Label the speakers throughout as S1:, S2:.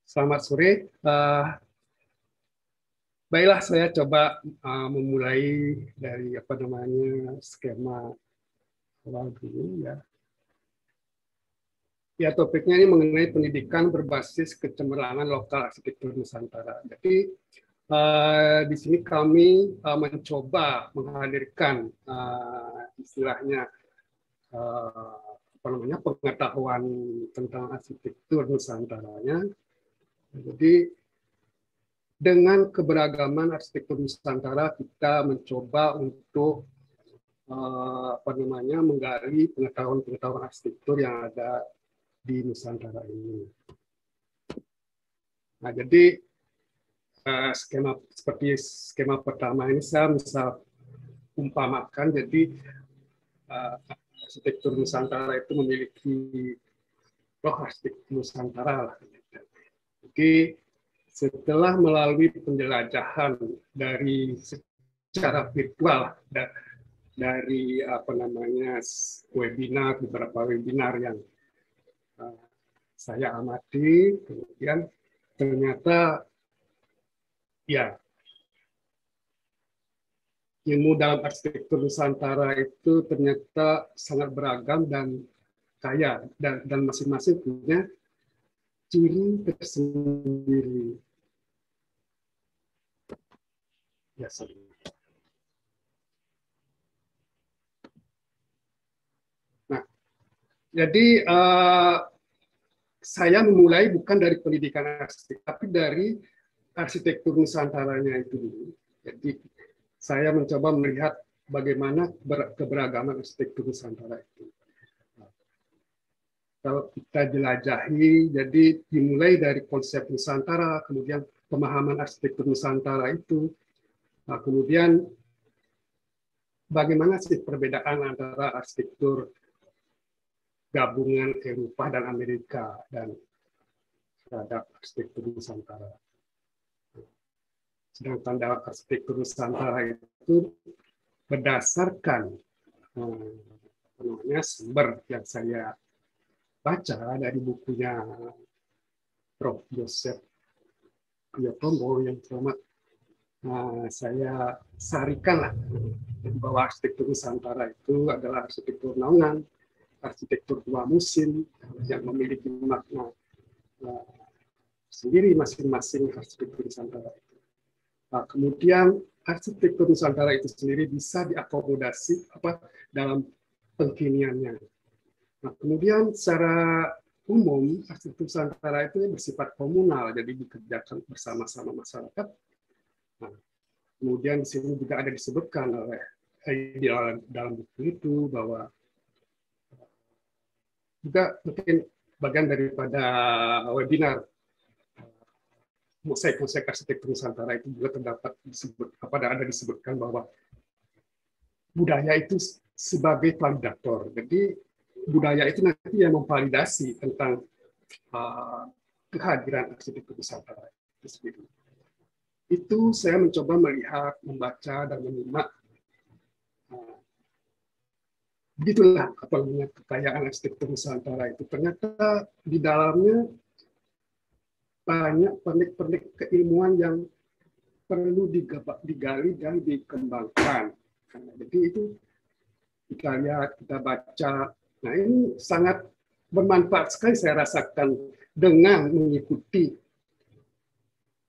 S1: Selamat sore. Baiklah, saya coba memulai dari skema awal dulu ya. Ya, topiknya ini mengenai pendidikan berbasis kecemerlangan lokal arsitektur Nusantara. Jadi di sini kami mencoba menghadirkan istilahnya pengetahuan tentang arsitektur Nusantaranya. Jadi dengan keberagaman arsitektur Nusantara, kita mencoba untuk menggali pengetahuan arsitektur yang ada di Nusantara ini. Nah, jadi seperti skema pertama ini saya bisa umpamakan, jadi arsitektur Nusantara itu memiliki roh arsitektur Nusantara. Jadi setelah melalui penjelajahan dari secara virtual dari beberapa webinar yang saya amati, kemudian ternyata ya ilmu dalam arsitektur Nusantara itu ternyata sangat beragam dan kaya, dan masing-masing punya ciri tersendiri. Ya, nah, jadi saya memulai bukan dari pendidikan arsitek, tapi dari arsitektur Nusantaranya itu dulu. Jadi saya mencoba melihat bagaimana keberagaman arsitektur Nusantara itu. Kalau kita jelajahi, jadi dimulai dari konsep Nusantara, kemudian pemahaman arsitektur Nusantara itu, kemudian bagaimana sih perbedaan antara arsitektur gabungan Eropa dan Amerika dan terhadap arsitektur Nusantara. Sedangkan dalam arsitektur Nusantara itu berdasarkan sumber yang saya baca dari bukunya Prof. Joseph Priyotomo yang selamat saya sarikanlah bahwa arsitektur Nusantara itu adalah arsitektur naungan, arsitektur dua musim yang memiliki makna sendiri masing-masing arsitektur Nusantara itu. Kemudian arsitektur Nusantara itu sendiri bisa diakomodasi dalam pengkiniannya. Nah, kemudian secara umum arsitektur Nusantara itu bersifat komunal, jadi dikerjakan bersama-sama masyarakat. Nah, kemudian di sini juga ada disebutkan oleh dalam buku itu bahwa juga mungkin bagian daripada webinar mosaik-mosaik arsitektur Nusantara itu juga disebutkan bahwa budaya itu sebagai validator. Jadi budaya itu nanti yang memvalidasi tentang kehadiran arsitektur Nusantara itu sendiri. Itu saya mencoba melihat, membaca, dan menyimak. Begitulah kekayaan arsitektur Nusantara itu. Ternyata di dalamnya banyak pernik-pernik keilmuan yang perlu digali dan dikembangkan. Jadi itu kita lihat, kita baca. Nah, ini sangat bermanfaat sekali saya rasakan dengan mengikuti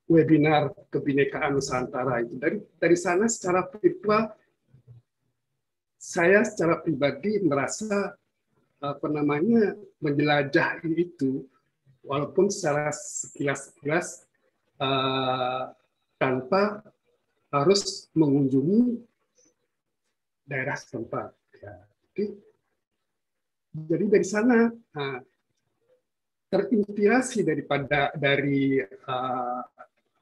S1: webinar Kebinekaan Nusantara itu. Dari sana secara virtual saya secara pribadi merasa menjelajahi itu, walaupun secara sekilas tanpa harus mengunjungi daerah setempat. Ya. Jadi dari sana terinspirasi dari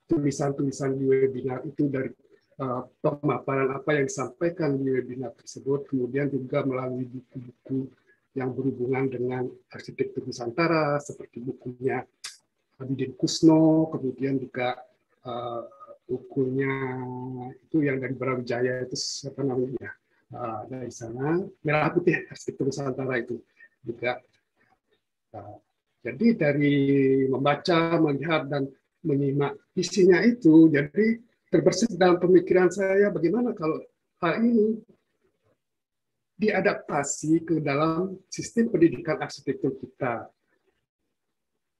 S1: tulisan-tulisan di webinar itu, dari pemaparan apa yang disampaikan di webinar tersebut, kemudian juga melalui buku-buku yang berhubungan dengan arsitektur Nusantara, seperti bukunya Abidin Kusno, kemudian juga bukunya itu yang dari Brawijaya itu apa namanya, dari sana Merah Putih Arsitektur Nusantara itu juga Jadi dari membaca, melihat, dan menyimak isinya itu, jadi terbersit dalam pemikiran saya bagaimana kalau hal ini diadaptasi ke dalam sistem pendidikan arsitektur kita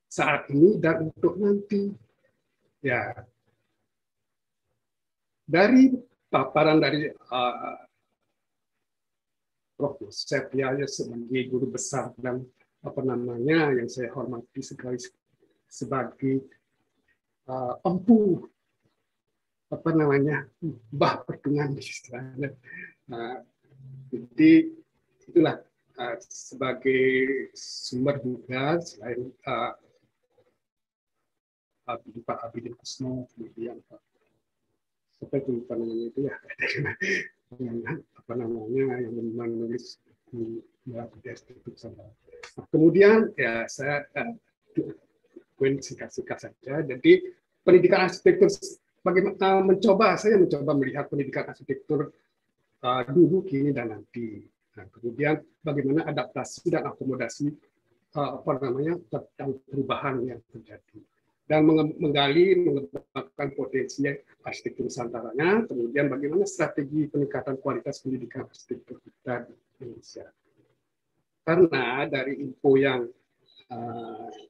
S1: saat ini dan untuk nanti. Ya, dari paparan dari Prof. Yosef ya sebagai guru besar dan yang saya hormati sekali sebagai empu bah pertengahan istilahnya. Jadi itulah sebagai sumber juga selain Pak Abidin Kusno, kemudian seperti namanya itu ya yang yang menulis di arsitektur sama. Nah, kemudian ya saya singkat saja. Jadi pendidikan arsitektur bagaimana saya mencoba melihat pendidikan arsitektur dulu, kini, dan nanti. Nah, kemudian bagaimana adaptasi dan akomodasi tentang perubahan yang terjadi dan mengembangkan potensi arsitektur Nusantaranya, kemudian bagaimana strategi peningkatan kualitas pendidikan arsitektur kita di Indonesia. Karena dari info yang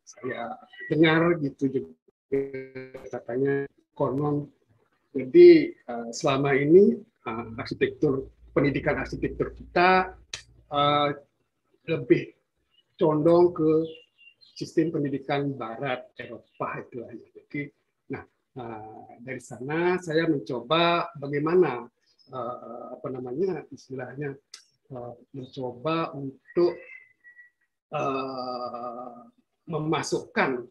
S1: saya dengar gitu juga katanya konon, jadi selama ini pendidikan arsitektur kita lebih condong ke sistem pendidikan Barat Eropa itu. Jadi, dari sana saya mencoba bagaimana istilahnya mencoba untuk memasukkan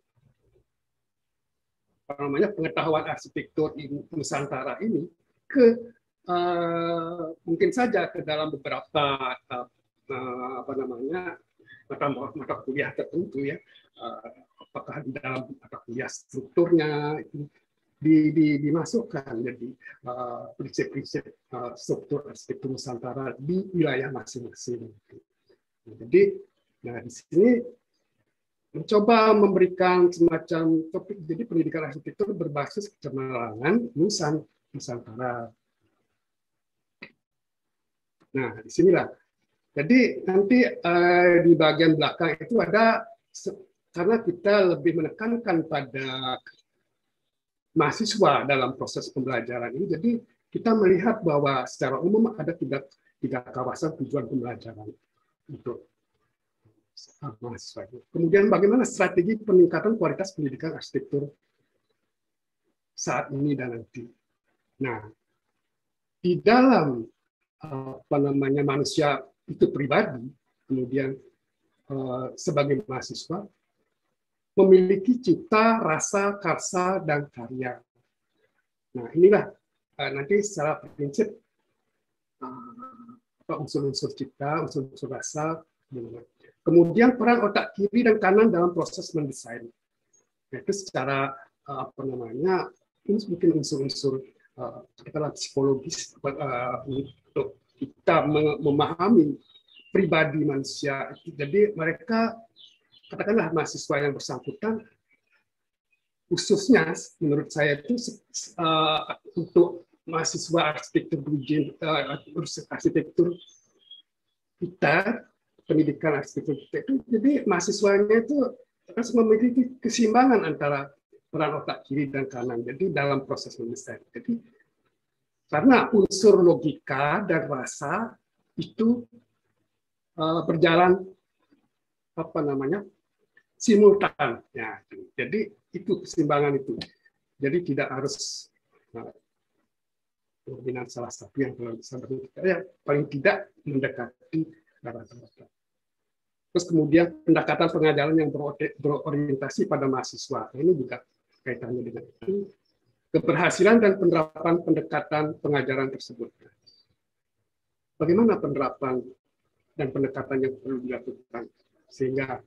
S1: pengetahuan arsitektur Nusantara ini ke mungkin saja ke dalam beberapa mata kuliah tertentu ya, apakah di dalam mata kuliah strukturnya itu dimasukkan jadi prinsip-prinsip struktur arsitektur Nusantara di wilayah masing-masing. Jadi di sini mencoba memberikan semacam topik, jadi pendidikan arsitektur berbasis kecemerlangan Nusantara. Nah, disinilah. Jadi nanti di bagian belakang itu ada, karena kita lebih menekankan pada mahasiswa dalam proses pembelajaran ini, jadi kita melihat bahwa secara umum ada tiga kawasan tujuan pembelajaran untuk mahasiswa. Kemudian bagaimana strategi peningkatan kualitas pendidikan arsitektur saat ini dan nanti. Nah, di dalam manusia itu pribadi, kemudian sebagai mahasiswa memiliki cita, rasa, karsa, dan karya. Nah, inilah nanti secara prinsip unsur-unsur cita, unsur-unsur rasa. Kemudian peran otak kiri dan kanan dalam proses mendesain. Itu secara ini mungkin unsur-unsur psikologis untuk kita memahami pribadi manusia. Jadi mereka, katakanlah mahasiswa yang bersangkutan, khususnya menurut saya itu untuk mahasiswa arsitektur kita, pendidikan arsitektur kita itu, jadi mahasiswanya itu harus memiliki keseimbangan antara peran otak kiri dan kanan. Jadi dalam proses mendesain. Jadi karena unsur logika dan rasa itu berjalan simultan. Ya, jadi itu keseimbangan itu. Jadi tidak harus dominan salah satu yang bisa paling tidak mendekati rata-rata. Terus kemudian pendekatan pengajaran yang berorientasi pada mahasiswa. Ini juga kaitannya dengan itu. Keberhasilan dan penerapan pendekatan pengajaran tersebut. Bagaimana penerapan dan pendekatan yang perlu dilakukan sehingga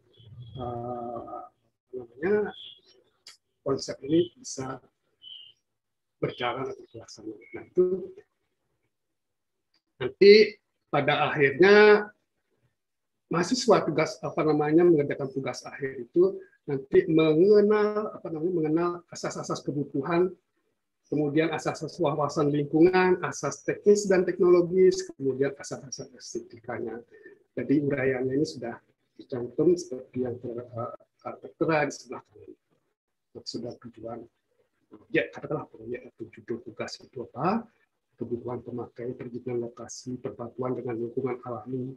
S1: konsep ini bisa berjalan atau terlaksana. Nah, itu nanti pada akhirnya mahasiswa tugas mengerjakan tugas akhir itu nanti mengenal asas-asas kebutuhan, kemudian asas-asas wawasan lingkungan, asas teknis dan teknologis, kemudian asas-asas estetikanya. Jadi uraiannya ini sudah dicantum seperti yang tertera di sebelah kanan. Sudah tujuan proyek, katakanlah proyek atau judul tugas itu apa, kebutuhan pemakai, perizinan lokasi, perpaduan dengan lingkungan alami,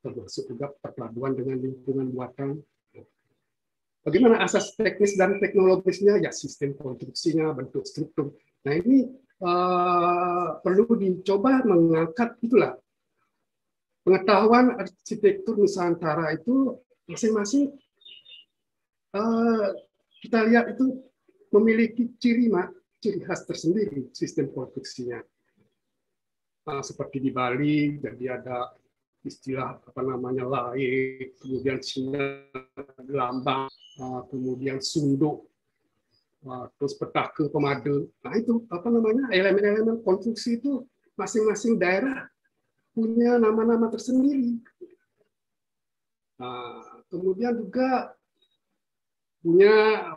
S1: termasuk juga perpaduan dengan lingkungan buatan. Bagaimana asas teknis dan teknologisnya? Ya, sistem konstruksinya, bentuk struktur. Nah, ini perlu dicoba mengangkat itulah pengetahuan arsitektur Nusantara itu masing-masing kita lihat itu memiliki ciri khas tersendiri sistem konstruksinya. Seperti di Bali, jadi ada istilah laik, kemudian lambang, kemudian sunduk, terus petaka pemada. Nah itu elemen-elemen konstruksi itu masing-masing daerah punya nama-nama tersendiri. Kemudian juga punya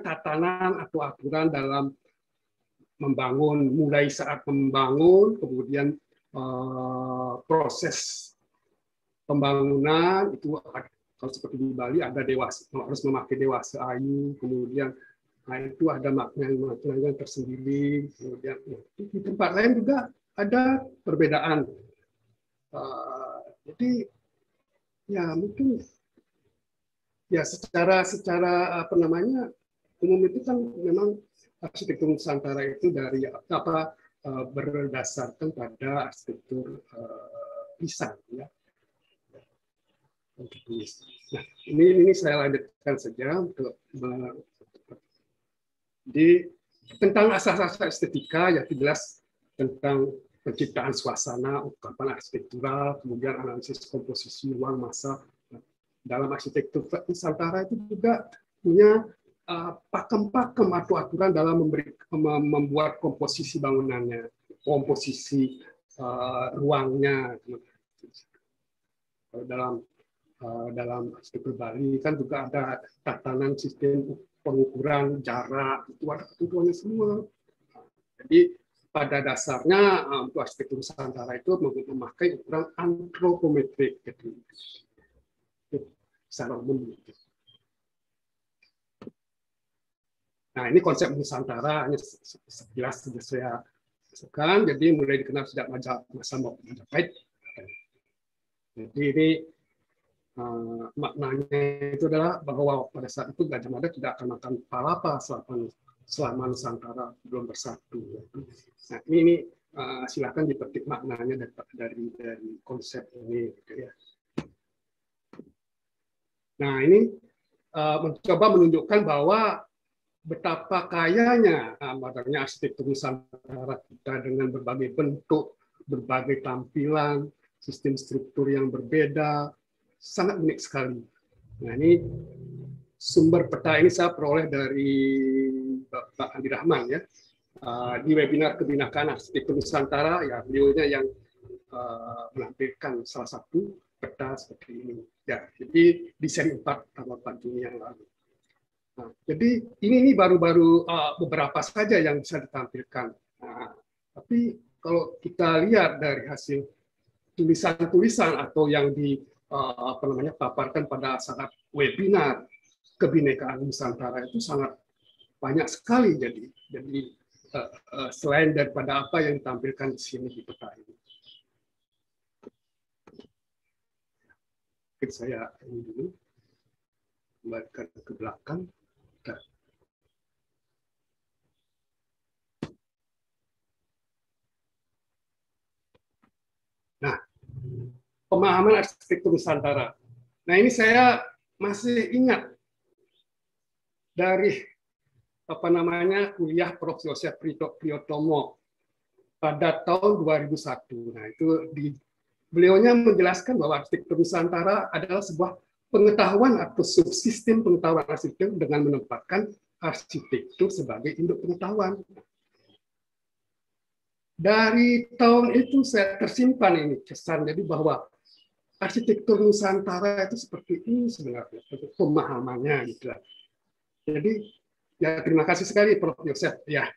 S1: tatanan atau aturan dalam membangun, mulai saat membangun, kemudian proses pembangunan itu kalau seperti di Bali ada dewasa, harus memakai dewasa ayu, kemudian itu ada makna-makna tersendiri. Kemudian di tempat lain juga ada perbedaan. Jadi ya mungkin ya secara umum itu kan memang arsitektur Nusantara itu dari berdasarkan pada arsitektur lisan, ya. Nah, ini saya lanjutkan saja untuk tentang asas-asas estetika, ya jelas tentang penciptaan suasana, ungkapan arsitektural, kemudian analisis komposisi ruang massa. Dalam arsitektur Nusantara itu juga punya pakem-pakem atau aturan dalam membuat komposisi bangunannya, komposisi ruangnya. Dalam arsitektur Bali kan juga ada tatanan sistem pengukuran jarak, itu ada ketentuannya semua. Jadi pada dasarnya untuk arsitektur Nusantara itu memakai ukuran antropometrik, gitu. Secara umum. Nah, ini konsep Nusantara, hanya sekilas sudah saya sebutkan, jadi mulai dikenal sejak masa Majapahit. Jadi ini maknanya itu adalah bahwa pada saat itu Gajah Mada tidak akan makan palapa selama Nusantara belum bersatu. Nah, ini silakan dipetik maknanya dari konsep ini. Nah, ini mencoba menunjukkan bahwa betapa kayanya modernnya arsitektur Nusantara kita dengan berbagai bentuk, berbagai tampilan, sistem struktur yang berbeda, sangat unik sekali. Nah, ini sumber peta ini saya peroleh dari Bapak Andi Rahman, ya, di webinar Kebinakaan Arsitektur Nusantara, ya beliaunya yang menampilkan salah satu peta seperti ini. Ya, jadi di seri 4 tanggal 4 Juni yang lalu. Nah, jadi ini baru-baru beberapa saja yang bisa ditampilkan. Nah, tapi kalau kita lihat dari hasil tulisan-tulisan atau yang paparkan pada saat webinar Kebinekaan Nusantara itu sangat banyak sekali. Jadi selain daripada apa yang ditampilkan di sini di peta ini. Saya ini dulu kembalikan ke belakang. Nah, pemahaman arsitektur Nusantara. Nah, ini saya masih ingat dari kuliah Prof. Yosef Priyotomo pada tahun 2001. Nah, itu beliaunya menjelaskan bahwa arsitektur Nusantara adalah sebuah pengetahuan atau subsistem pengetahuan arsitektur dengan menempatkan arsitektur sebagai induk pengetahuan. Dari tahun itu saya tersimpan ini kesan, jadi bahwa arsitektur Nusantara itu seperti ini sebenarnya, pemahamannya gitu. Jadi ya terima kasih sekali Prof. Yosef. Ya,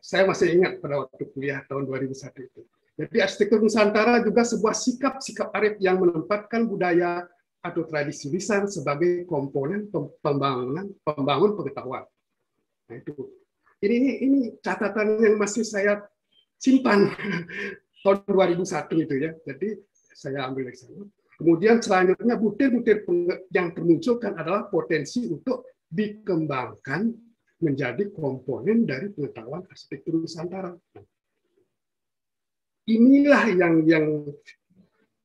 S1: saya masih ingat pada waktu kuliah tahun 2001 itu. Jadi arsitektur Nusantara juga sebuah sikap arif yang menempatkan budaya atau tradisi lisan sebagai komponen pembangun pengetahuan. Nah, itu. Ini catatan yang masih saya simpan tahun 2001 itu ya. Jadi saya ambil dari sana. Kemudian selanjutnya butir-butir yang termunculkan adalah potensi untuk dikembangkan menjadi komponen dari pengetahuan arsitektur Nusantara. Inilah yang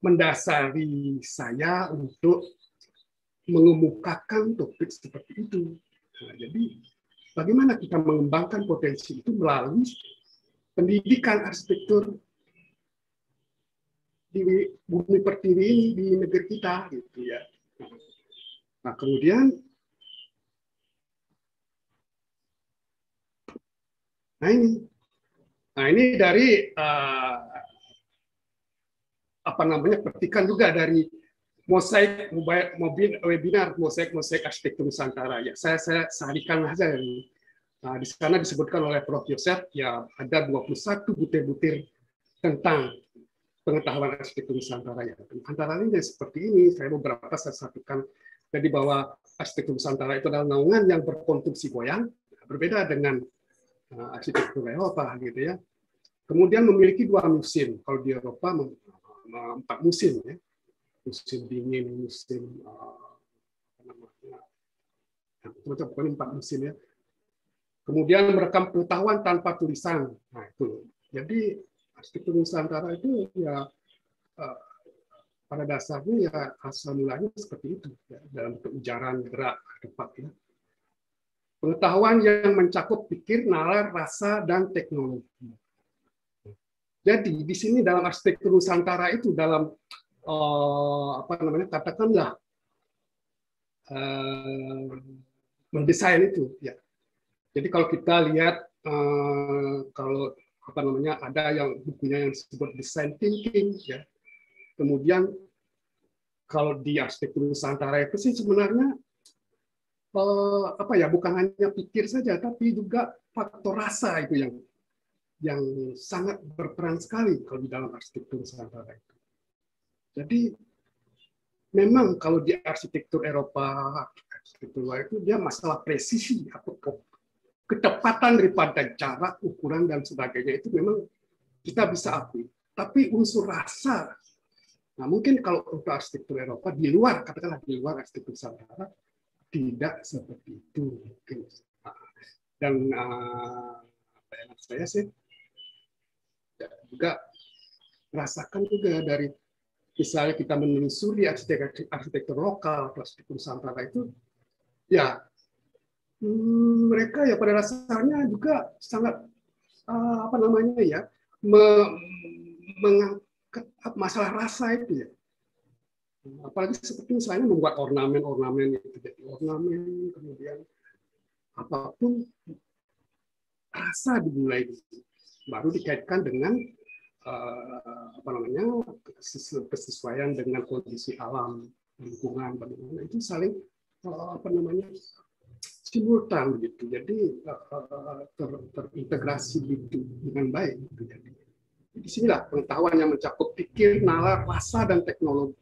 S1: mendasari saya untuk mengemukakan topik seperti itu. Nah, jadi bagaimana kita mengembangkan potensi itu melalui pendidikan arsitektur di bumi pertiwi ini, di negeri kita, gitu ya. Nah, kemudian, nah ini dari apa namanya, petikan juga dari mosaik webinar mosaik arsitektur Nusantara. Ya, saya sarikan saja ini. Nah, di sana disebutkan oleh Prof. Yosef, ya ada 21 butir-butir tentang pengetahuan arsitektur Nusantara. Ya. Antara lain seperti ini, saya beberapa saya satukan. Jadi bahwa arsitektur Nusantara itu adalah naungan yang berkonstruksi goyang, berbeda dengan arsitektur Eropa, gitu ya. Kemudian memiliki 2 musim. Kalau di Eropa 4 musim, ya. Musim dingin, musim pokoknya 4 musim ya. Kemudian merekam pengetahuan tanpa tulisan. Nah, itu. Jadi arsitektur Nusantara itu ya pada dasarnya ya asal mulanya seperti itu ya, dalam bentuk ujaran, gerak, tepat ya. Pengetahuan yang mencakup pikir, nalar, rasa, dan teknologi. Jadi di sini dalam arsitektur Nusantara itu dalam apa namanya, katakanlah mendesain itu ya. Jadi kalau kita lihat kalau apa namanya, ada yang bukunya yang disebut design thinking ya. Kemudian kalau di arsitektur Nusantara itu sih sebenarnya apa ya, bukan hanya pikir saja tapi juga faktor rasa itu yang sangat berperan sekali kalau di dalam arsitektur Nusantara itu. Jadi memang kalau di arsitektur Eropa, arsitektur luar itu dia masalah presisi atau ketepatan daripada cara, ukuran, dan sebagainya itu memang kita bisa akui. Tapi unsur rasa, nah mungkin kalau untuk arsitektur Eropa, di luar, katakanlah di luar arsitektur Nusantara, tidak seperti itu. Mungkin. Dan bayangan saya sih, juga rasakan juga dari, misalnya kita menelusuri arsitektur lokal, arsitektur Nusantara itu, ya mereka ya pada dasarnya juga sangat apa namanya ya, mengangkat masalah rasa itu ya. Apalagi seperti misalnya membuat ornamen itu jadi ornamen, kemudian apapun rasa dimulai baru dikaitkan dengan apa namanya, kesesuaian dengan kondisi alam, lingkungan, bagaimana itu saling apa namanya, simultan gitu. Jadi terintegrasi gitu dengan baik gitu. Jadi di sinilah pengetahuan yang mencakup pikir, nalar, rasa, dan teknologi.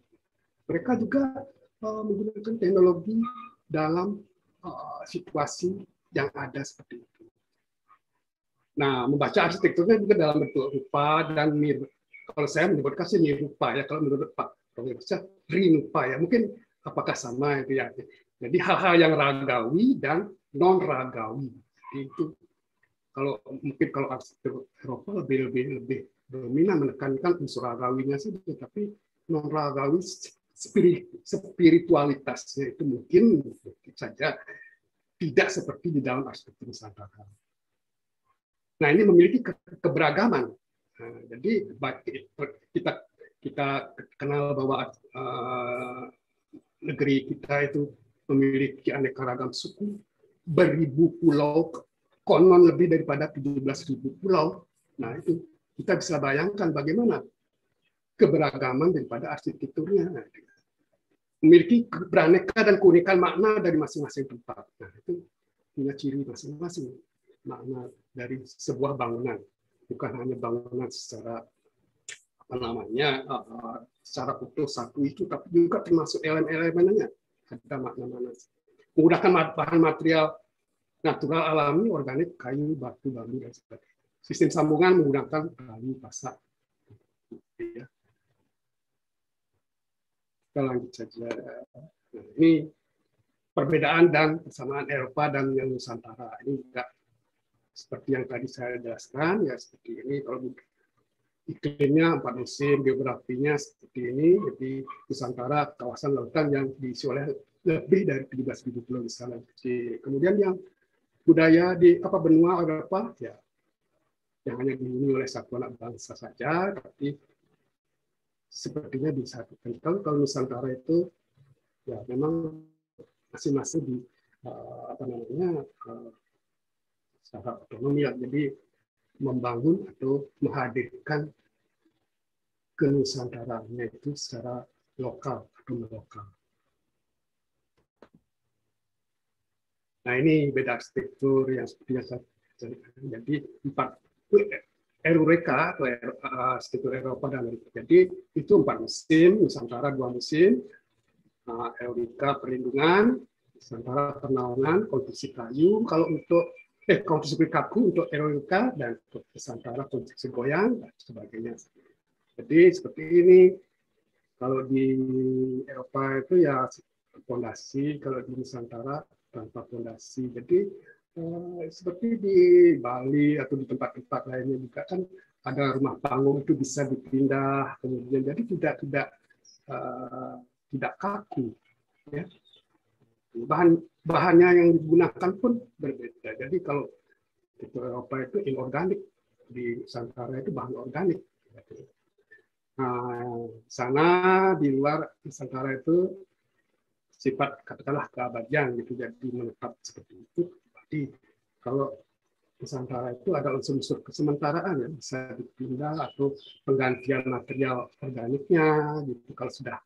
S1: Mereka juga menggunakan teknologi dalam situasi yang ada seperti itu. Nah, membaca arsitekturnya juga dalam bentuk rupa dan kalau saya menyebutkan sih nirupa ya, kalau menurut Pak Profesor rinupa ya, mungkin apakah sama itu ya. Jadi hal-hal yang ragawi dan non ragawi itu. Kalau mungkin kalau arsitektur Eropa lebih dominan menekankan unsur ragawinya saja, tapi non ragawi spiritualitasnya itu mungkin saja tidak seperti di dalam arsitektur Nusantara. Nah, ini memiliki keberagaman. Nah, jadi kita kenal bahwa negeri kita itu memiliki aneka ragam suku, beribu pulau, konon lebih daripada 17.000 pulau. Nah, itu kita bisa bayangkan bagaimana keberagaman daripada arsitekturnya. Memiliki beraneka dan keunikan makna dari masing-masing tempat. Nah, itu punya ciri masing-masing makna dari sebuah bangunan, bukan hanya bangunan secara apa namanya secara utuh satu itu, tapi juga termasuk elemen-elemennya. Ada makna-makna. Menggunakan bahan material natural alami, organik, kayu, batu, bambu, dan sebagainya. Sistem sambungan menggunakan kayu pasak. Ya. Kita lanjut saja. Nah, ini perbedaan dan persamaan Eropa dan yang Nusantara. Ini juga seperti yang tadi saya jelaskan, ya seperti ini. Kalau iklimnya 4 musim, geografinya seperti ini. Jadi Nusantara kawasan lautan yang diisi oleh lebih dari 17.000 pulau besar dan kecil. Kemudian yang budaya di benua Eropa, ya yang hanya dihuni oleh satu anak bangsa saja, tapi sepertinya disatukan. Kalau Nusantara itu ya memang masing-masing di secara otonomi, ya. Jadi membangun atau menghadirkan kenusantaranya itu secara lokal atau lokal. Nah, ini beda arsitektur yang seperti yang saya ceritakan. Jadi 4 Eureka atau arsitektur Eropa dan Amerika. Jadi itu 4 musim, Nusantara 2 musim, Eureka perlindungan, Nusantara penaungan, konstruksi kayu. Kalau untuk konstruksi kaku untuk Eureka, dan untuk Nusantara konstruksi goyang dan sebagainya. Jadi seperti ini. Kalau di Eropa itu ya fondasi, kalau di Nusantara tanpa fondasi. Jadi seperti di Bali atau di tempat-tempat lainnya juga kan ada rumah panggung itu bisa dipindah, kemudian jadi tidak kaku, ya. Bahannya yang digunakan pun berbeda. Jadi kalau di Eropa itu inorganik, di Nusantara itu bahan organik. Nah, sana di luar Nusantara itu sifat katakanlah keabadian gitu, jadi menetap seperti itu. Jadi kalau Nusantara itu ada unsur-unsur kesementaraan, ya, bisa dipindah atau penggantian material organiknya gitu kalau sudah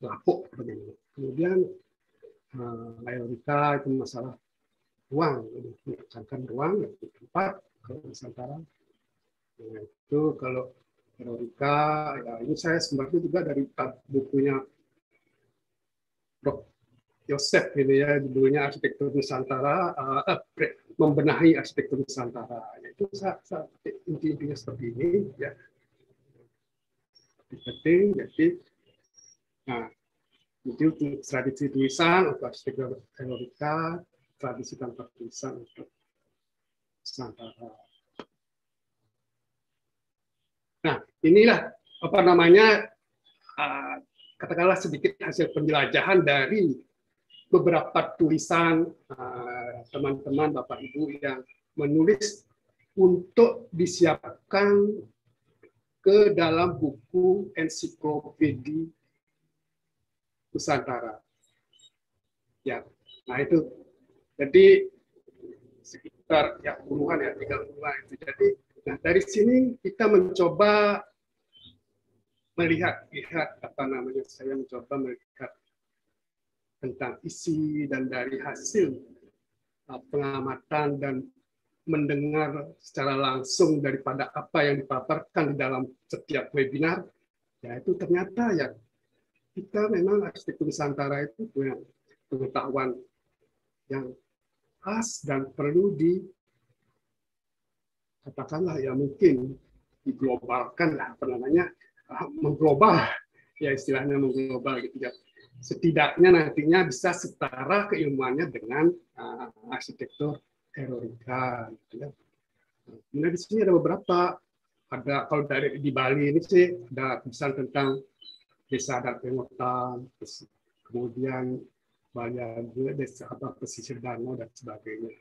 S1: lapuk begini. Kemudian mayoritas itu masalah ruang, menekankan ruang yaitu tempat. Kalau Nusantara itu kalau Eureka, ya ini saya sumbernya juga dari bukunya Prof. Yosef ini ya, judulnya Arsitektur Nusantara, membenahi arsitektur Nusantara. Itu inti-intinya seperti ini, ya. Penting, jadi, nah, itu tradisi tulisan untuk arsitektur Eureka, tradisi tanpa tulisan untuk Nusantara. Nah, inilah apa namanya, katakanlah sedikit hasil penjelajahan dari beberapa tulisan teman-teman Bapak Ibu yang menulis untuk disiapkan ke dalam buku ensiklopedia Nusantara. Ya, nah itu jadi sekitar ya puluhan ya 30-an itu. Jadi nah dari sini kita mencoba melihat apa namanya, saya mencoba melihat tentang isi dan dari hasil pengamatan dan mendengar secara langsung daripada apa yang dipaparkan di dalam setiap webinar, ya itu ternyata ya kita memang arsitektur Nusantara itu punya pengetahuan yang khas dan perlu katakanlah ya mungkin diglobalkan lah, apa namanya, mengglobal ya, istilahnya mengglobal gitu ya. Setidaknya nantinya bisa setara keilmuannya dengan arsitektur Eureka gitu ya. Nah, di sini ada beberapa, ada kalau dari di Bali ini sih ada tulisan tentang desa adat Pengotan, kemudian banyak desa pesisir danau dan sebagainya.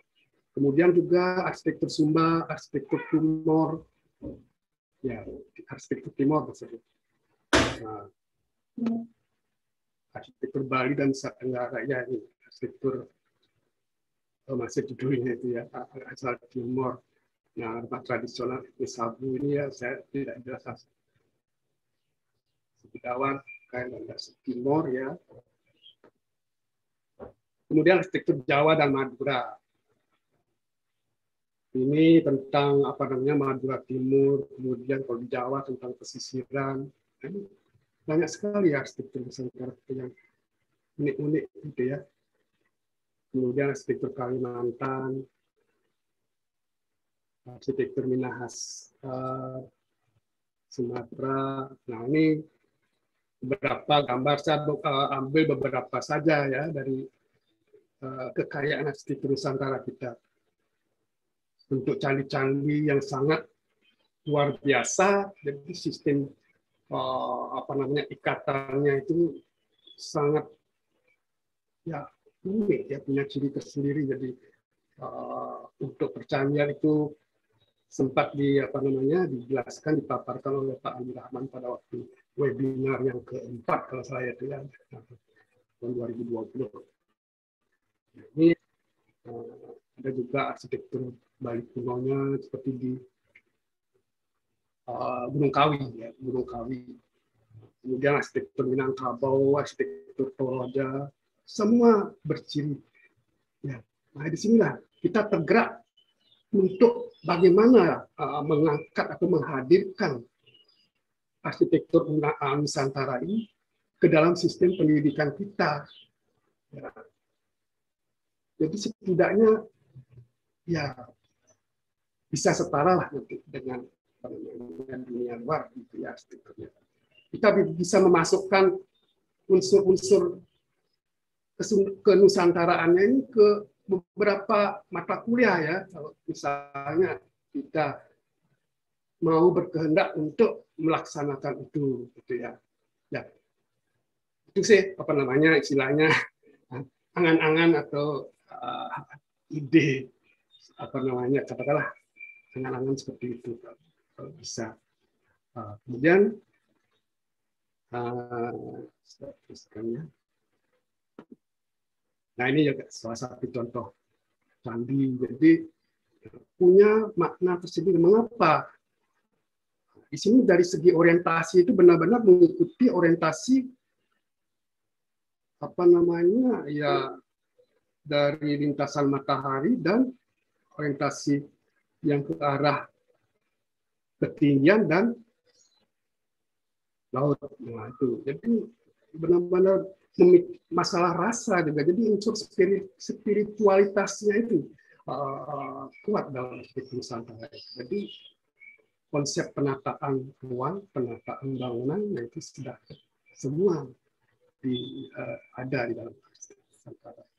S1: Kemudian juga arsitektur Sumba, arsitektur Timor, ya arsitektur Timor maksudnya. Nah, arsitektur Bali dan Nusa Tenggara, ya ini arsitektur masih judulnya itu ya, asal Timor. Nah, rumah tradisional Sabu ini ya saya tidak jelas. Bedawan, kayak landasi Timur ya. Kemudian arsitektur Jawa dan Madura. Ini tentang apa namanya Madura Timur, kemudian kalau di Jawa tentang pesisiran. Ini banyak sekali ya arsitektur Nusantara yang unik-unik gitu ya. Kemudian arsitektur Kalimantan, arsitektur Minahasa, Sumatera. Nah ini beberapa gambar, saya ambil beberapa saja ya dari kekayaan arsitektur Nusantara kita. Untuk candi-candi yang sangat luar biasa, jadi sistem apa namanya ikatannya itu sangat ya unik ya, punya ciri tersendiri. Jadi untuk percamian itu sempat apa namanya dijelaskan, dipaparkan oleh Pak Andi Rahman pada waktu webinar yang keempat kalau saya itu ya tahun 2020. Ini ada juga arsitektur Bali kunonya seperti di Gunung Kawi ya, Gunung Kawi. Kemudian arsitektur Minangkabau, arsitektur Toraja, semua berciri. Ya, nah disinilah kita tergerak untuk bagaimana mengangkat atau menghadirkan arsitektur Nusantara ini ke dalam sistem pendidikan kita. Ya. Jadi setidaknya ya bisa setara lah dengan dunia luar gitu ya arsitekturnya. Kita bisa memasukkan unsur-unsur kenusantaraannya ini ke beberapa mata kuliah ya. Kalau misalnya kita mau berkehendak untuk melaksanakan itu gitu ya. Ya. Itu sih apa namanya istilahnya angan-angan atau ide apa namanya katakanlah angan-angan seperti itu kalau bisa. Kemudian saya teruskannya. Nah ini juga salah satu contoh candi. Jadi punya makna tersendiri. Mengapa? Di sini dari segi orientasi itu benar-benar mengikuti orientasi apa namanya ya dari lintasan matahari dan orientasi yang ke arah ketinggian dan laut. Nah, itu. Jadi benar-benar masalah rasa juga. Jadi unsur spiritualitasnya itu kuat dalam arsitektur Nusantara. Jadi konsep penataan ruang, penataan bangunan, nah itu sudah semua ada di dalam arsitektur Nusantara.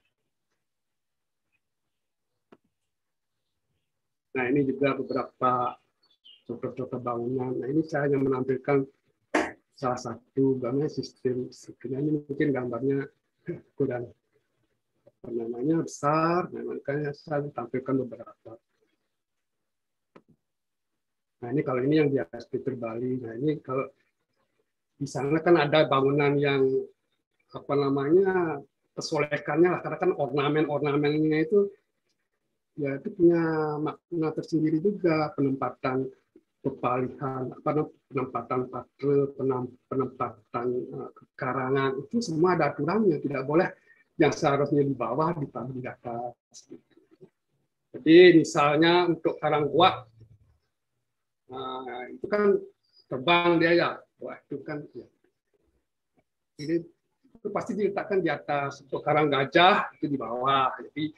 S1: Nah ini juga beberapa contoh-contoh bangunan. Nah ini saya hanya menampilkan salah satu gambar sistem. Sebenarnya mungkin gambarnya kurang apa namanya besar, nah, makanya saya tampilkan beberapa. Nah ini kalau ini yang di arsitektur Bali. Nah ini kalau di sana kan ada bangunan yang apa namanya kesolekannya lah, karena kan ornamen-ornamennya itu ya itu punya makna tersendiri juga, penempatan pepalihan, penempatan patre, penempatan karangan itu semua ada aturannya, tidak boleh yang seharusnya di bawah ditaruh di atas. Jadi misalnya untuk karang gua itu kan terbang dia ya, wah itu kan ya. Jadi itu pasti diletakkan di atas. Untuk karang gajah itu di bawah. Jadi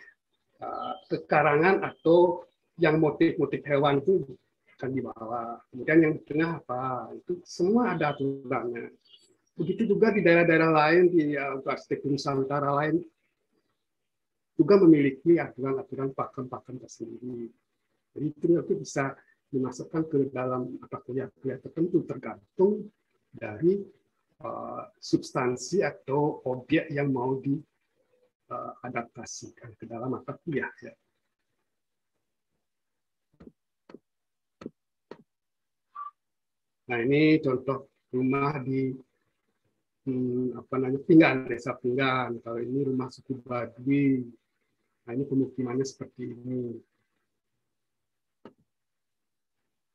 S1: kekarangan atau yang motif-motif hewan itu akan di bawah. Kemudian yang di tengah apa? Itu semua ada aturannya. Begitu juga di daerah-daerah lain, di arsitektur Nusantara lain juga memiliki aturan-aturan pakem-pakem tersendiri. Jadi itu bisa dimasukkan ke dalam mata kuliah-kuliah tertentu tergantung dari substansi atau objek yang mau diadaptasikan ke dalam mata kuliah. Ya. Nah ini contoh rumah di apa namanya Pinggan, desa Pinggan. Kalau ini rumah suku Baduy. Nah ini pemukimannya seperti ini.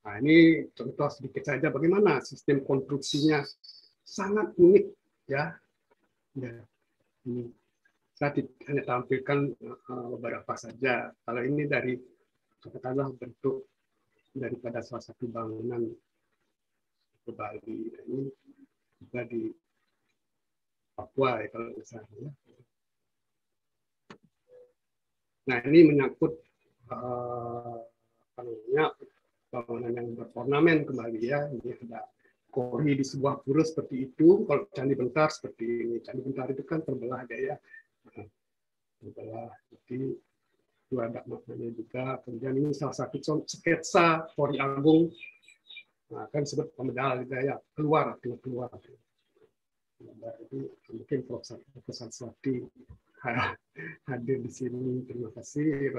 S1: Nah ini contoh sedikit saja bagaimana sistem konstruksinya sangat unik ya. Ya, ini saya hanya tampilkan beberapa saja. Kalau ini dari katakanlah bentuk daripada salah satu bangunan ke Bali. Ini juga di Papua ya kalau misalnya. Nah ini menyangkut apa namanya, bangunan yang berornamen kembali ya. Ini ada kori di sebuah pura seperti itu. Kalau Candi Bentar seperti ini. Candi Bentar itu kan terbelah ya. Terbelah. Jadi itu ada maknanya juga. Kemudian ini salah satu sketsa Kori Agung. Nah, kan disebut pemedal gitu ya. Keluar. Jadi mungkin Profesor Swati hadir di sini. Terima kasih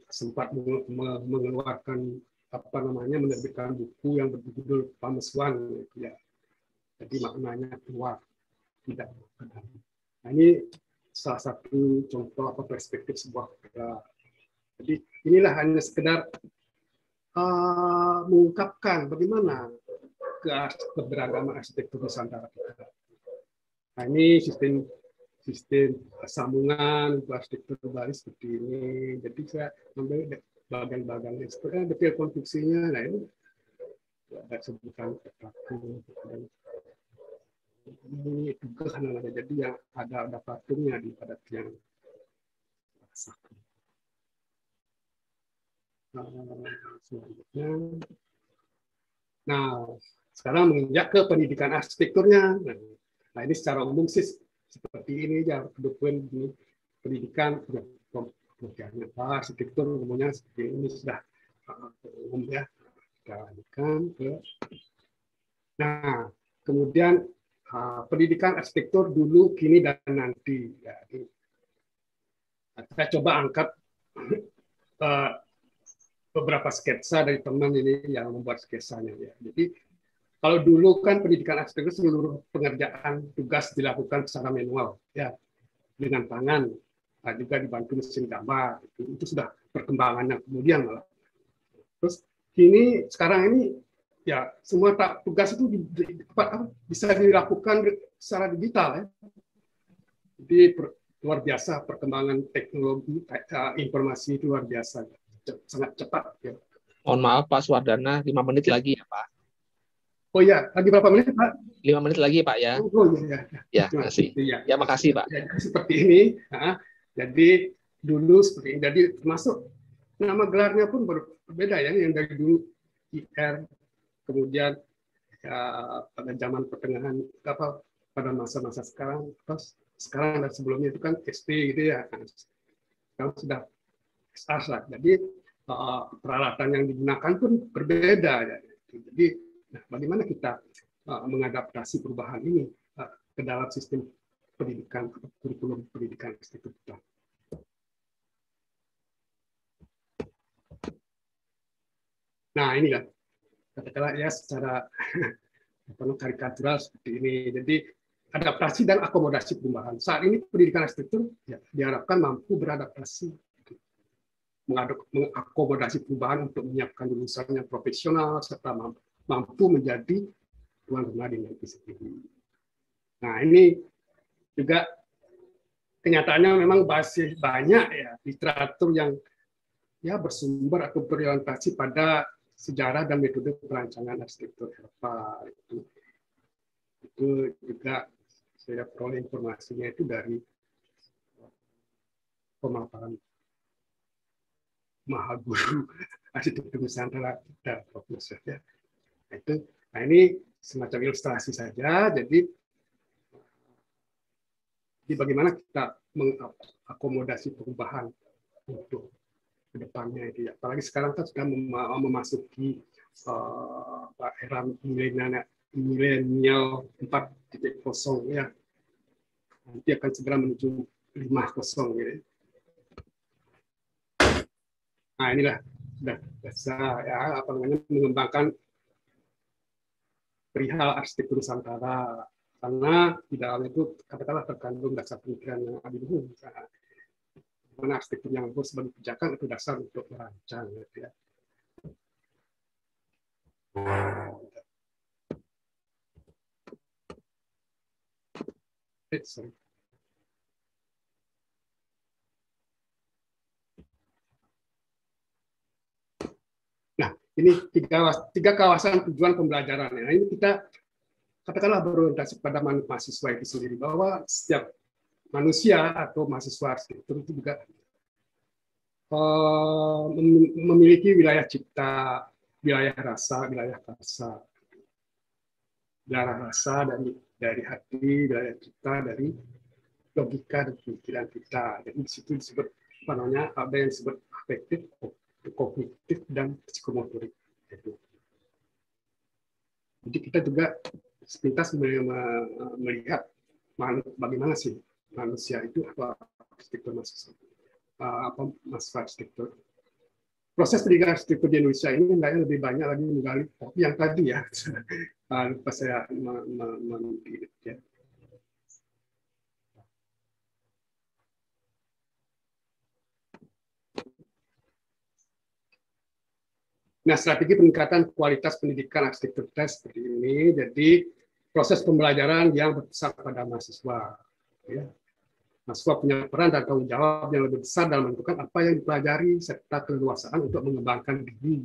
S1: sempat mengeluarkan apa namanya, menerbitkan buku yang berjudul Pameswan ya. Jadi maknanya keluar, tidak. Nah, ini salah satu contoh apa perspektif sebuah kota. Jadi inilah hanya sekedar mengungkapkan bagaimana keberagaman arsitektur Nusantara kita. Nah, ini sistem sambungan arsitektur Bali seperti ini. Jadi saya ambil bagian-bagiannya. Sebenarnya detail konstruksinya, nah ini ada sebutan patung. Ini juga karena jadi yang ada patungnya di pada tiang. Selanjutnya, nah sekarang menginjak ke pendidikan arsitekturnya. Nah ini secara umum sih seperti ini ya, dokumen di pendidikan kemudian arsitektur umumnya seperti ini sudah umum ya. Kita lanjutkan ke. Nah kemudian pendidikan arsitektur dulu, kini dan nanti. Ya, saya coba angkat beberapa sketsa dari teman ini yang membuat sketsanya ya. Jadi kalau dulu kan pendidikan arsitektur seluruh pengerjaan tugas dilakukan secara manual ya, dengan tangan, juga dibantu mesin gambar. Itu sudah perkembangannya kemudian malah. Terus kini sekarang ini ya semua tugas itu bisa dilakukan secara digital ya. Jadi luar biasa perkembangan teknologi informasi itu luar biasa, sangat cepat ya.
S2: Mohon maaf Pak Swardana, 5 menit lagi ya Pak.
S1: Oh ya, lagi berapa menit Pak?
S2: 5 menit lagi Pak ya.
S1: Oh iya.
S2: Ya, makasih. Ya, makasih Pak.
S1: Jadi seperti ini. Jadi dulu seperti ini. Jadi termasuk nama gelarnya pun berbeda ya. Yang dari dulu IR, kemudian ya, pada zaman pertengahan apa pada masa-masa sekarang, dan sebelumnya itu kan SP gitu ya. Sekarang sudah SR lah. Jadi peralatan yang digunakan pun berbeda ya. Jadi bagaimana kita mengadaptasi perubahan ini ke dalam sistem pendidikan, kurikulum pendidikan arsitektur kita. Nah inilah katakanlah ya secara karikatural seperti ini. Jadi adaptasi dan akomodasi perubahan. Saat ini pendidikan arsitektur ya, diharapkan mampu beradaptasi, mengakomodasi perubahan untuk menyiapkan lulusan yang profesional serta mampu menjadi tuan rumah di negeri sendiri. Nah ini juga kenyataannya memang masih banyak ya literatur yang ya bersumber atau berorientasi pada sejarah dan metode perancangan arsitektur Eropa. Itu juga saya peroleh informasinya itu dari pemaparan Mahaguru Arsitektur Nusantara dan Profesor ya. Nah ini semacam ilustrasi saja. Jadi bagaimana kita mengakomodasi perubahan untuk kedepannya itu ya. Apalagi sekarang kan sudah memasuki era milenial 4.0 ya. Nanti akan segera menuju 5.0 gitu. Nah inilah sudah bisa ya apa namanya mengembangkan perihal arsitektur Nusantara, karena di dalamnya itu katakanlah terkandung dasar pemikiran yang adiluhung. Mana arsitektur yang lurus sebagai pijakan itu dasar untuk merancang gitu ya. sorry. Nah, ini tiga kawasan tujuan pembelajaran. Nah, ini kita katakanlah berorientasi pada mahasiswa itu sendiri, bahwa setiap manusia atau mahasiswa arsitektur itu juga memiliki wilayah cipta, wilayah rasa, wilayah karsa. Wilayah rasa dari hati, wilayah cipta dari logika dan pemikiran kita. Jadi di situ disebut apa namanya, ada yang disebut afektif, kognitif, dan psikomotorik. Jadi kita juga sepintas melihat bagaimana sih manusia itu atau arsitektur mahasiswa arsitektur. Proses pendidikan arsitektur di Indonesia ini hendaknya lebih banyak lagi menggali yang tadi ya. Lupa saya ya. Nah, strategi peningkatan kualitas pendidikan arsitektur kita seperti ini. Jadi, proses pembelajaran yang berpusat pada mahasiswa. Ya. Mahasiswa punya peran dan tanggung jawab yang lebih besar dalam menentukan apa yang dipelajari, serta keleluasaan untuk mengembangkan diri,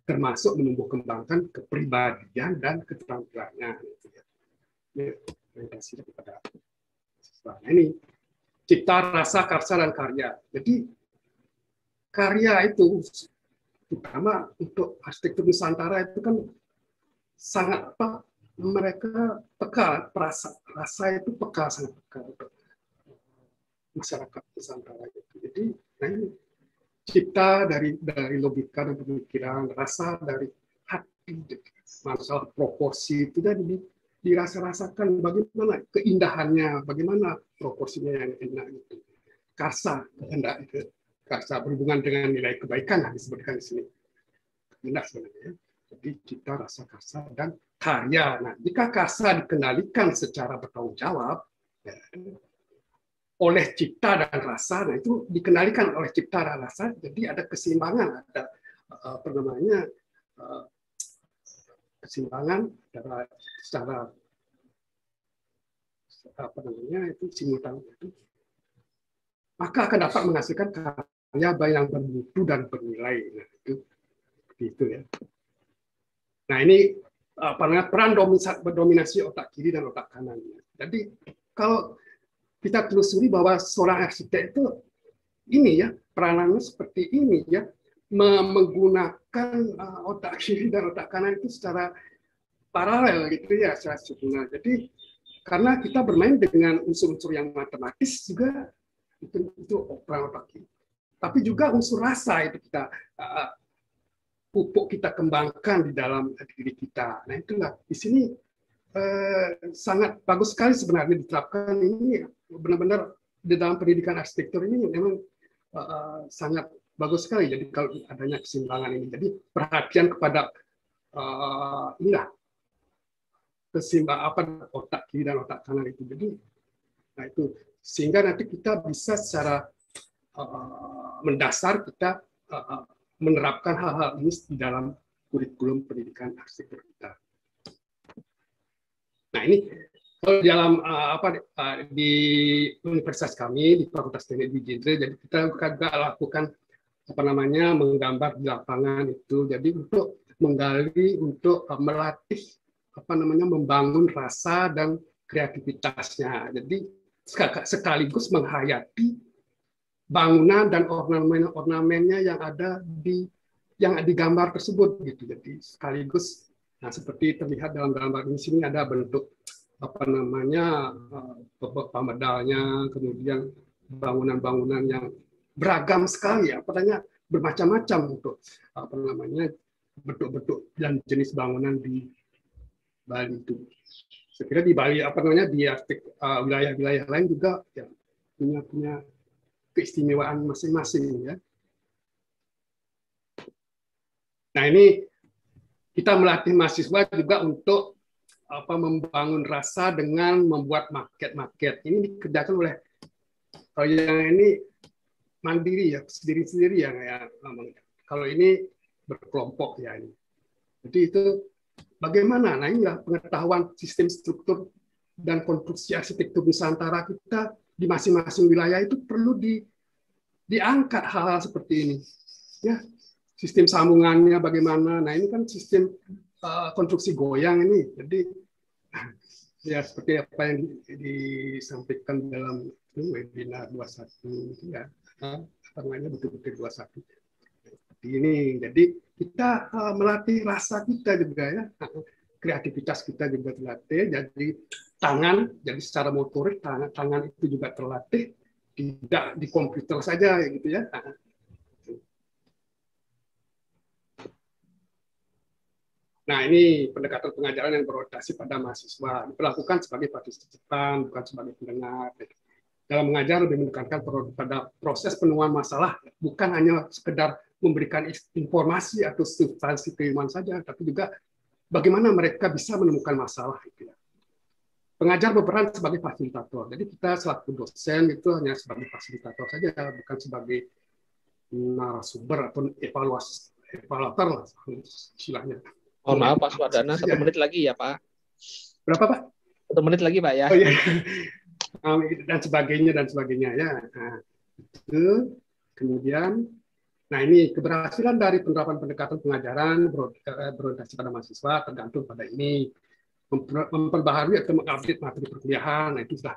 S1: termasuk menumbuh kembangkan kepribadian dan keterampilannya. Ini orientasi kepada mahasiswa. Nah, ini cipta, rasa, karsa, dan karya. Jadi, karya itu terutama untuk arsitektur Nusantara itu kan sangat mereka peka, rasa itu peka, sangat peka untuk masyarakat Nusantara itu. Jadi nah ini cipta dari logika dan pemikiran, rasa dari hati, masalah proporsi itu jadi dirasa-rasakan bagaimana keindahannya, bagaimana proporsinya yang enak itu. Karsa, kehendak itu. Karsa berhubungan dengan nilai kebaikan disebutkan di sini. Indah sebenarnya. Jadi cipta, rasa, karsa, dan karya. Nah, jika karsa dikendalikan secara bertanggung jawab ya, oleh cipta dan rasa, nah itu dikendalikan oleh cipta dan rasa, jadi ada keseimbangan, ada apa namanya keseimbangan secara apa namanya itu simultan itu, maka akan dapat menghasilkan karya yang bermutu dan bernilai. Nah, itu seperti itu ya. Nah, ini peran dominasi otak kiri dan otak kanan. Jadi kalau kita telusuri bahwa seorang arsitek itu ini ya peranannya seperti ini ya, menggunakan otak kiri dan otak kanan itu secara paralel gitu ya secara sempurna. Jadi karena kita bermain dengan unsur-unsur yang matematis juga itu peran otak kiri. Tapi juga unsur rasa itu kita pupuk kita kembangkan di dalam diri kita. Nah itulah di sini sangat bagus sekali sebenarnya diterapkan ini benar-benar di dalam pendidikan arsitektur ini memang sangat bagus sekali. Jadi kalau adanya keseimbangan ini, jadi perhatian kepada inilah keseimbangan otak kiri dan otak kanan itu. Jadi, nah itu sehingga nanti kita bisa secara mendasar kita menerapkan hal-hal ini di dalam kurikulum pendidikan arsitektur kita. Nah ini kalau dalam di universitas kami di Fakultas Teknik di Jindre, jadi kita juga lakukan apa namanya menggambar di lapangan itu. Jadi untuk menggali, untuk melatih apa namanya membangun rasa dan kreativitasnya. Jadi sekaligus menghayati bangunan dan ornamennya yang ada yang digambar tersebut gitu. Jadi sekaligus, nah seperti terlihat dalam gambar ini sini ada bentuk apa namanya pemedalnya, kemudian bangunan-bangunan yang beragam sekali, apa namanya bermacam-macam untuk apa namanya bentuk-bentuk dan jenis bangunan di Bali itu. Saya kira di Bali apa namanya di wilayah-wilayah lain juga ya, punya keistimewaan masing-masing ya. Nah ini kita melatih mahasiswa juga untuk membangun rasa dengan membuat maket-maket. Ini dikerjakan oleh kalau yang ini mandiri ya, sendiri-sendiri ya. Kalau ini berkelompok ya ini. Jadi itu bagaimana? Nah inilah pengetahuan sistem struktur dan konstruksi arsitektur Nusantara kita di masing-masing wilayah itu perlu diangkat hal-hal seperti ini. Ya, sistem sambungannya bagaimana? Nah, ini kan sistem konstruksi goyang ini. Jadi ya seperti apa yang disampaikan dalam webinar 21 ya. Namanya betul-betul 21. Seperti ini. Jadi kita melatih rasa kita juga ya. Kreativitas kita juga terlatih. Jadi tangan, jadi secara motorik tangan itu juga terlatih. Tidak di komputer saja gitu ya. Nah, ini pendekatan pengajaran yang berorientasi pada mahasiswa, diperlakukan sebagai partisipan, bukan sebagai pendengar. Dalam mengajar lebih menekankan pada proses penemuan masalah, bukan hanya sekedar memberikan informasi atau substansi keilmuan saja, tapi juga bagaimana mereka bisa menemukan masalah. Gitu ya. Pengajar berperan sebagai fasilitator. Jadi kita selaku dosen itu hanya sebagai fasilitator saja, bukan sebagai narasumber atau evaluator lah istilahnya.
S2: Mohon maaf Pak Suwardana, 1 menit lagi ya Pak.
S1: Berapa Pak?
S2: 1 menit lagi Pak ya.
S1: Oh iya. Dan sebagainya ya. Nah, itu kemudian, nah ini keberhasilan dari penerapan pendekatan pengajaran berorientasi pada mahasiswa tergantung pada ini. Memperbaharui atau mengupdate materi perkuliahan, nah itu sudah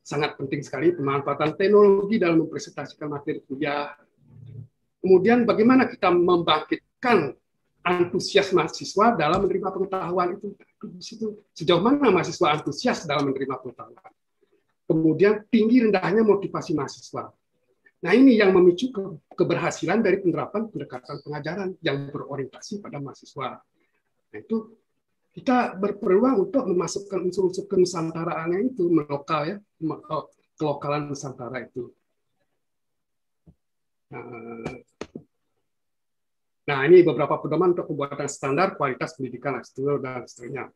S1: sangat penting sekali. Pemanfaatan teknologi dalam mempresentasikan materi kuliah. Kemudian bagaimana kita membangkitkan antusias mahasiswa dalam menerima pengetahuan itu. Di situ sejauh mana mahasiswa antusias dalam menerima pengetahuan. Kemudian tinggi rendahnya motivasi mahasiswa. Nah ini yang memicu keberhasilan dari penerapan pendekatan pengajaran yang berorientasi pada mahasiswa. Nah itu kita berpeluang untuk memasukkan unsur-unsur kenusantaraannya itu melokal ya, kelokalan Nusantara itu. Nah ini beberapa pedoman untuk pembuatan standar kualitas pendidikan dan seterusnya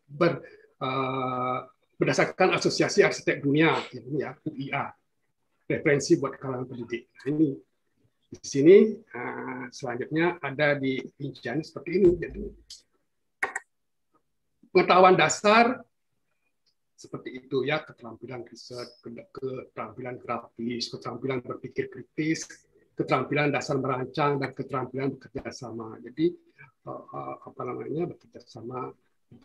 S1: berdasarkan Asosiasi Arsitek Dunia ini ya UIA, referensi buat kalangan pendidik. Nah, ini di sini selanjutnya ada di rincian seperti ini. Jadi pengetahuan dasar seperti itu ya, keterampilan riset, keterampilan grafis, keterampilan berpikir kritis, keterampilan dasar merancang, dan keterampilan bekerja sama. Jadi bekerja sama,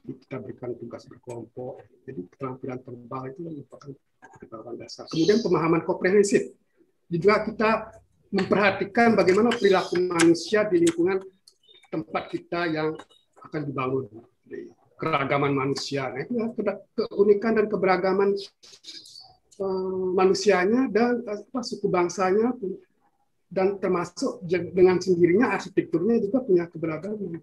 S1: kita berikan tugas berkelompok. Jadi keterampilan verbal itu merupakan keterampilan dasar. Kemudian pemahaman komprehensif. Juga kita memperhatikan bagaimana perilaku manusia di lingkungan tempat kita yang akan dibangun. Keragaman manusia, nah, itu keunikan dan keberagaman manusianya dan suku bangsanya, dan termasuk dengan sendirinya arsitekturnya juga punya keberagaman.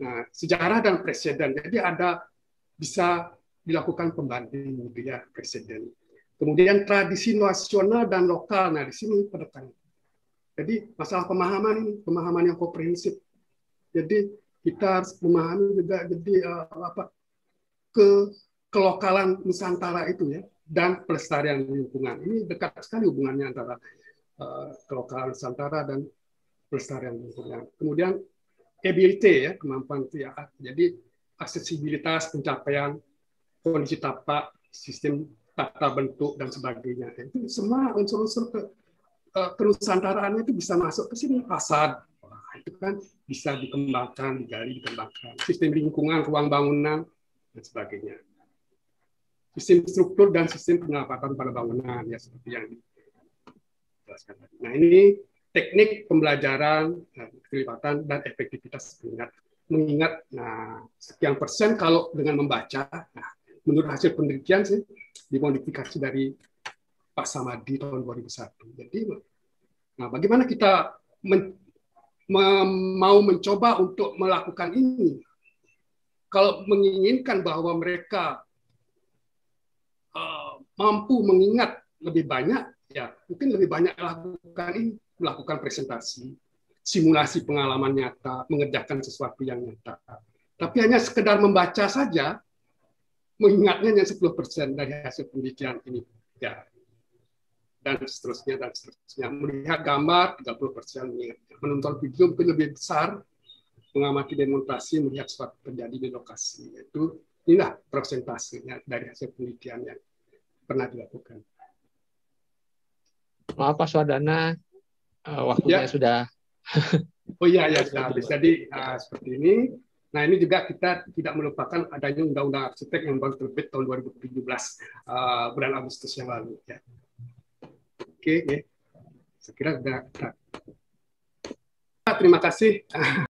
S1: Nah, sejarah dan presiden, jadi ada bisa dilakukan pembanding gitu ya, presiden. Kemudian tradisi nasional dan lokal, nah di sini penekanan. Jadi masalah pemahaman ini, pemahaman yang komprehensif. Jadi kita harus memahami juga jadi kelokalan Nusantara itu ya, dan pelestarian lingkungan. Ini dekat sekali hubungannya antara kelokalan Nusantara dan pelestarian lingkungan. Kemudian ability ya, kemampuan itu ya. Jadi aksesibilitas, pencapaian, kondisi tapak, sistem tata bentuk dan sebagainya. Itu semua unsur-unsur kenusantaraannya itu bisa masuk ke sini. Fasad itu kan bisa dikembangkan, digali, dikembangkan. Sistem lingkungan, ruang bangunan, dan sebagainya. Sistem struktur dan sistem pengelapatan pada bangunan, ya seperti yang dijelaskan tadi. Nah ini teknik pembelajaran, kelibatan, dan efektivitas mengingat. Nah sekian persen kalau dengan membaca. Nah, menurut hasil penelitian sih dimodifikasi dari Pak Samadi tahun 2001. Jadi, nah bagaimana kita mau mencoba untuk melakukan ini? Kalau menginginkan bahwa mereka mampu mengingat lebih banyak, ya mungkin lebih banyak melakukan presentasi, simulasi pengalaman nyata, mengerjakan sesuatu yang nyata. Tapi hanya sekedar membaca saja, mengingatnya hanya 10% dari hasil penelitian ini, ya. Dan seterusnya. Melihat gambar 30% mengingatnya. Menonton video mungkin lebih besar, mengamati demonstrasi, melihat sesuatu terjadi di lokasi. Itu inilah presentasinya dari hasil penelitian yang pernah dilakukan.
S2: Maaf Pak Swadana, waktunya
S1: Ya.
S2: sudah.
S1: Oh iya, ya sudah habis. Jadi seperti ini. Nah ini juga kita tidak melupakan adanya Undang-Undang Arsitek yang baru terbit tahun 2017 bulan Agustus yang lalu. Ya. Oke, ya. Saya kira sudah. Terima kasih.